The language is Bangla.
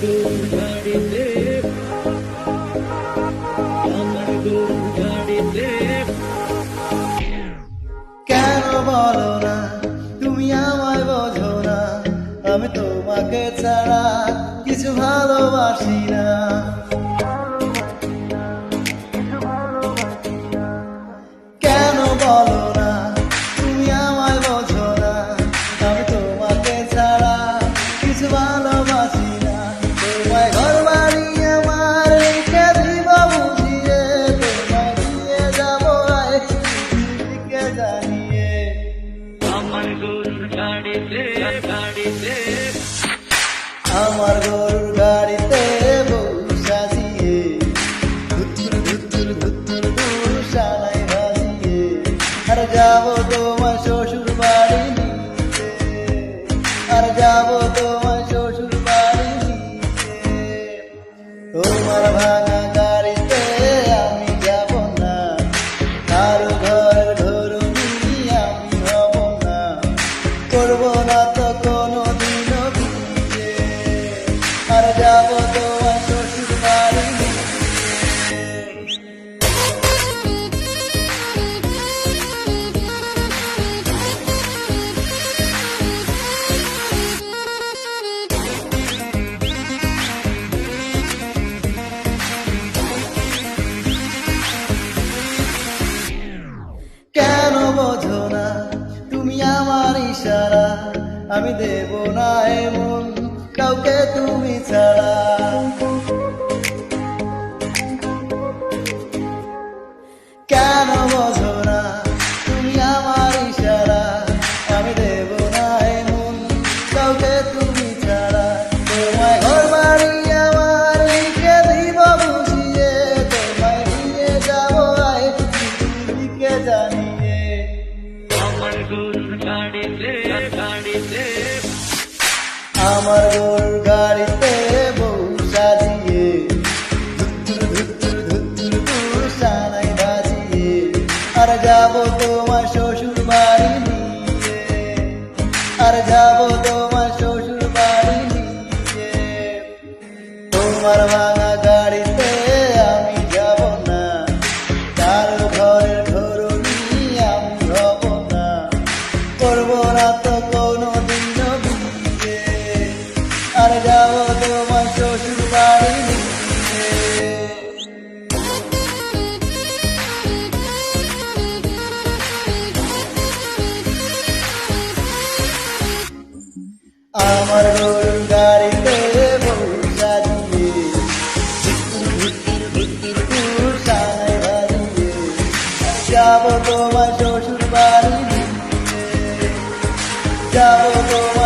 কেন বলো না তুমি আমায় বোঝো না, আমি তোমাকে ছাড়া কিছু ভালোবাসি না। কেন বলো না তুমি আমায় বোঝো না, আমি তোমাকে ছাড়া কিছু ভালোবাসি না। তোমায় ঘর বাড়ি আমার রেখে দিব বুঝিয়ে, তোমায় নিয়ে যাবো দিকে জানিয়ে। আমার গরুর গাড়িতে আমার গরুর গাড়িতে বউ সাজিয়ে, ধুত্তুর ধুত্তুর ধুত্তুর ধুর সানাই বাজিয়ে, আর যাবো তোমার শ্বশুর বাড়ি নিতে, আর যাবো তোমার শ্বশুর বাড়ি নিতে। তোমার ভাঙা গাড়িতে আমি যাব না, আর ঘরের ধরুনি আমি হব না, করবো না তো কোনো দিনও বিয়ে, আর যাবো তোমার শ্বশুর বাড়ি নিতে। কেন বোঝো না তুমি আমার ইশারা, আমি দেব না এমন কাউকে তুমি ছাড়া। কেন বোঝো না তুমি আমার ইশারা, আমি দেব না এমন কাউকে তুমি ছাড়া। তোমায় ঘর বাড়ি আমার লিখে দিব বুঝিয়ে, তোমায় নিয়ে যাবো দিকে জানিয়ে। আমার গরুর গাড়িতে আমার গরুর গাড়িতে বউ সাজিয়ে, ধুত্তুর ধুত্তুর ধুত্তুর ধুর সানাই বাজিয়ে, আর যাবো তোমার শ্বশুর বাড়ি নিয়ে, আর যাবো তোমার শ্বশুর বাড়ি নিয়ে। তোমার ভাঙা গাড়িতে আমি যাব না, কারো ঘরের ধরুনি আমি হব না, করবো না তো কোনো দিনও বিয়ে, আর যাবো তোমার শ্বশুর বাড়ি নিয়ে। আমার গরুর গাড়িতে বউ সাজিয়ে, ধুত্তুর ধুত্তুর ধুত্তুর সানাই বাজিয়ে, যাবো তোমার শ্বশুর বাড়ি নিয়ে, যাবো তোমার